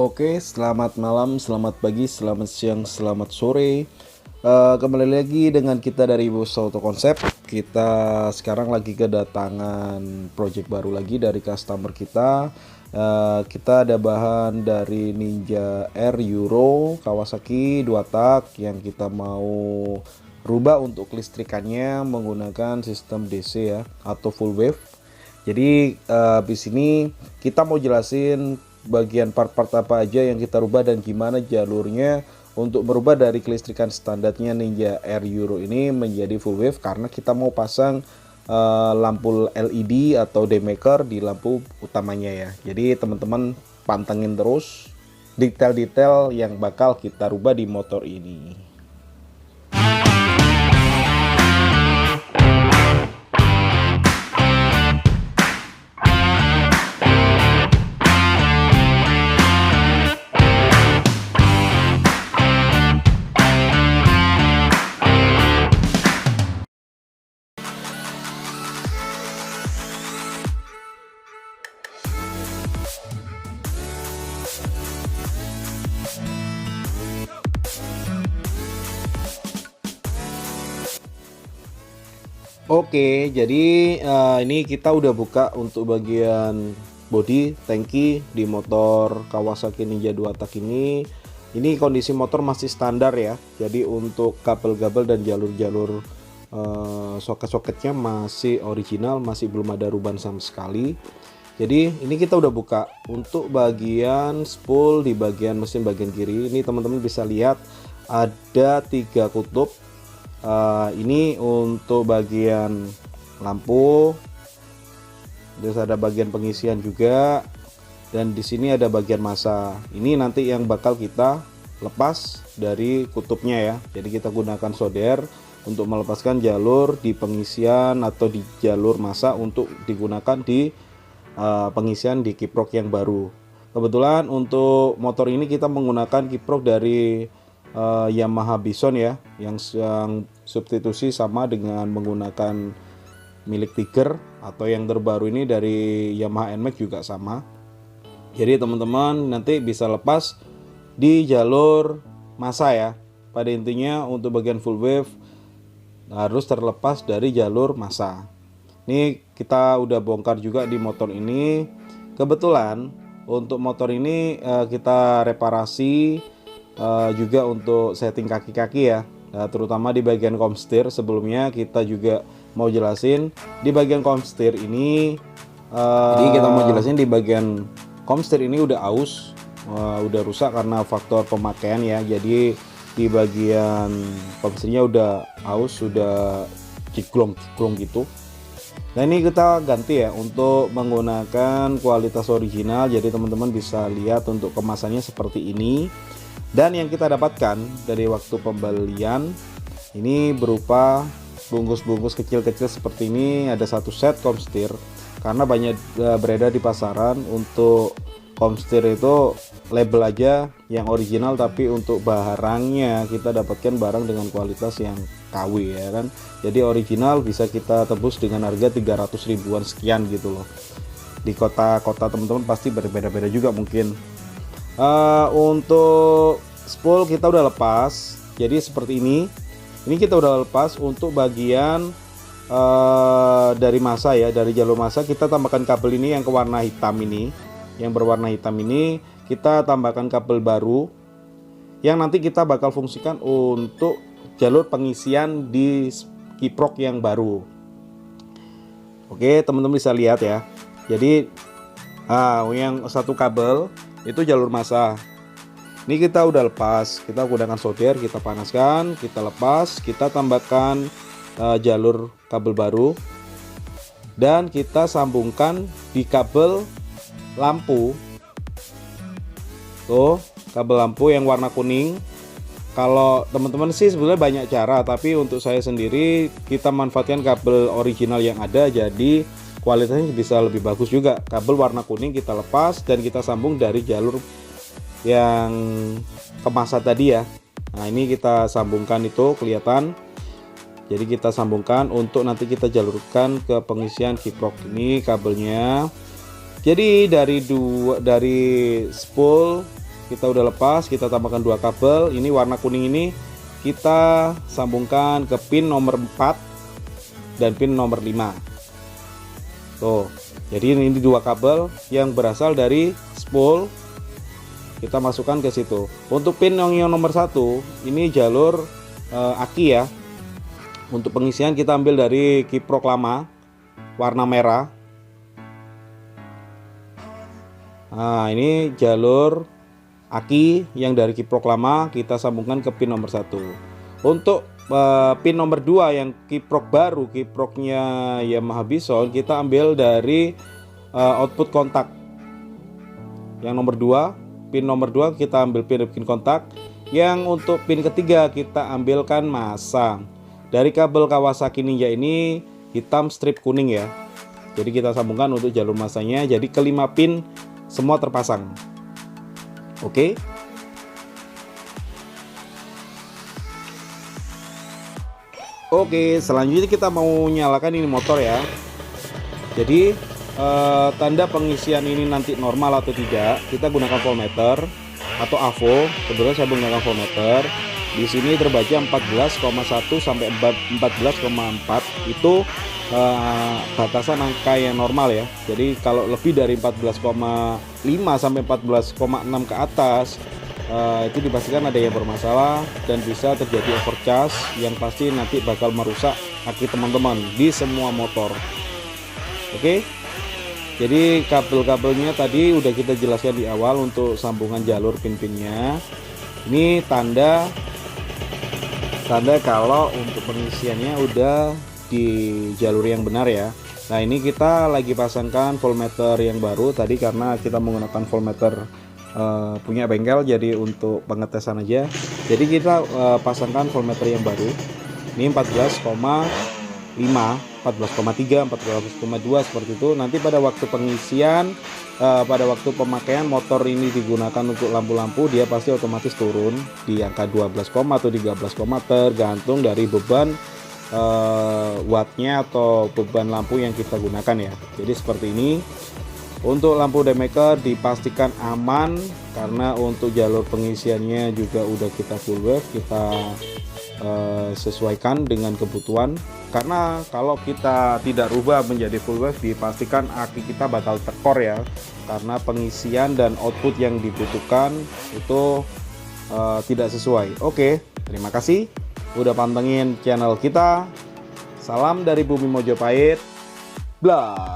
Oke, selamat malam, selamat pagi, selamat siang, selamat sore. Kembali lagi dengan kita dari Bos Auto Konsep. Kita sekarang lagi kedatangan project baru lagi dari customer kita. Kita ada bahan dari Ninja Air Euro Kawasaki 2 tak yang kita mau rubah untuk kelistrikannya menggunakan sistem DC ya atau full wave. Jadi di sini kita mau jelasin bagian part-part apa aja yang kita rubah dan gimana jalurnya untuk merubah dari kelistrikan standarnya Ninja Air Euro ini menjadi full wave, karena kita mau pasang lampu LED atau daymaker di lampu utamanya ya. Jadi teman-teman pantengin terus detail-detail yang bakal kita rubah di motor ini. Oke, jadi ini kita udah buka untuk bagian bodi tangki di motor Kawasaki Ninja 2 tak ini. Ini kondisi motor masih standar ya. Jadi untuk kabel-kabel dan jalur-jalur soket-soketnya masih original, masih belum ada ruban sama sekali. Jadi ini kita udah buka untuk bagian spool di bagian mesin bagian kiri. Ini teman-teman bisa lihat ada 3 kutub. Ini untuk bagian lampu, terus ada bagian pengisian juga, dan di sini ada bagian massa. Ini nanti yang bakal kita lepas dari kutubnya ya. Jadi kita gunakan solder untuk melepaskan jalur di pengisian atau di jalur massa untuk digunakan di pengisian di kiprok yang baru. Kebetulan untuk motor ini kita menggunakan kiprok dari Yamaha Bison ya, yang substitusi sama dengan menggunakan milik Tiger, atau yang terbaru ini dari Yamaha NMAX juga sama. Jadi teman-teman nanti bisa lepas di jalur massa ya. Pada intinya untuk bagian full wave harus terlepas dari jalur massa. Ini kita udah bongkar juga di motor ini. Kebetulan untuk motor ini kita reparasi juga untuk setting kaki-kaki ya, terutama di bagian komstir. Sebelumnya kita juga mau jelasin di bagian komstir ini, jadi kita mau jelasin di bagian komstir ini udah aus, udah rusak karena faktor pemakaian ya. Jadi di bagian komstirnya udah aus, sudah ciklong-ciklong gitu. Nah ini kita ganti ya untuk menggunakan kualitas original. Jadi teman-teman bisa lihat untuk kemasannya seperti ini. Dan yang kita dapatkan dari waktu pembelian ini berupa bungkus-bungkus kecil-kecil seperti ini. Ada 1 set komstir, karena banyak beredar di pasaran untuk komstir itu label aja yang original, tapi untuk barangnya kita dapatkan barang dengan kualitas yang KW ya kan. Jadi original bisa kita tebus dengan harga 300 ribuan sekian gitu loh. Di kota-kota teman-teman pasti berbeda-beda juga mungkin. Untuk spool kita udah lepas, jadi seperti ini kita udah lepas. Untuk bagian dari massa ya, dari jalur massa kita tambahkan kabel ini yang ke warna hitam ini, yang berwarna hitam ini kita tambahkan kabel baru yang nanti kita bakal fungsikan untuk jalur pengisian di kiprok yang baru. Oke teman-teman bisa lihat ya. Jadi yang 1 kabel itu jalur massa. Ini kita udah lepas, kita gunakan solder, kita panaskan, kita lepas, kita tambahkan jalur kabel baru, dan kita sambungkan di kabel lampu. Tuh kabel lampu yang warna kuning. Kalau teman-teman sih sebenarnya banyak cara, tapi untuk saya sendiri kita manfaatkan kabel original yang ada, jadi kualitasnya bisa lebih bagus juga. Kabel warna kuning kita lepas dan kita sambung dari jalur yang ke massa tadi ya. Nah ini kita sambungkan, itu kelihatan. Jadi kita sambungkan untuk nanti kita jalurkan ke pengisian kiprok ini kabelnya. Jadi dari spool kita udah lepas, kita tambahkan 2 kabel. Ini warna kuning ini kita sambungkan ke pin nomor 4 dan pin nomor 5. Tuh, jadi ini 2 kabel yang berasal dari spool, kita masukkan ke situ. Untuk pin yang nomor 1 ini jalur aki ya. Untuk pengisian kita ambil dari kiprok lama warna merah. Nah, ini jalur aki yang dari kiprok lama kita sambungkan ke pin nomor 1. Untuk pin nomor 2 yang kiprok baru, kiproknya Yamaha Bison, kita ambil dari output kontak. Yang nomor 2, pin nomor 2 kita ambil pin kontak. Yang untuk pin ketiga kita ambilkan masang. Dari kabel Kawasaki Ninja ini hitam strip kuning ya. Jadi kita sambungkan untuk jalur masangnya. Jadi kelima pin semua terpasang. Oke. Oke, selanjutnya kita mau nyalakan ini motor ya. Jadi tanda pengisian ini nanti normal atau tidak, kita gunakan voltmeter atau AVO. Kebetulan saya menggunakan voltmeter. Di sini terbaca 14,1 sampai 14,4 itu batasan angka yang normal ya. Jadi kalau lebih dari 14,5 sampai 14,6 ke atas itu dipastikan ada yang bermasalah dan bisa terjadi overcharge yang pasti nanti bakal merusak aki teman-teman di semua motor. Oke. Jadi kabel-kabelnya tadi udah kita jelaskan di awal untuk sambungan jalur pin-pinnya. Ini tanda kalau untuk pengisiannya udah di jalur yang benar ya. Nah, ini kita lagi pasangkan voltmeter yang baru tadi karena kita menggunakan voltmeter punya bengkel, jadi untuk pengetesan aja. Jadi kita pasangkan voltmeter yang baru. Ini 14,5, 14,3, 14,2 seperti itu. Nanti pada waktu pengisian, pada waktu pemakaian motor ini digunakan untuk lampu-lampu, dia pasti otomatis turun di angka 12, atau 13, tergantung dari beban wattnya atau beban lampu yang kita gunakan ya. Jadi seperti ini. Untuk lampu daymaker dipastikan aman karena untuk jalur pengisiannya juga udah kita full wave, kita sesuaikan dengan kebutuhan. Karena kalau kita tidak rubah menjadi full wave, dipastikan aki kita bakal tekor ya, karena pengisian dan output yang dibutuhkan itu tidak sesuai. Oke, terima kasih udah pantengin channel kita. Salam dari Bumi Mojopahit. Blah.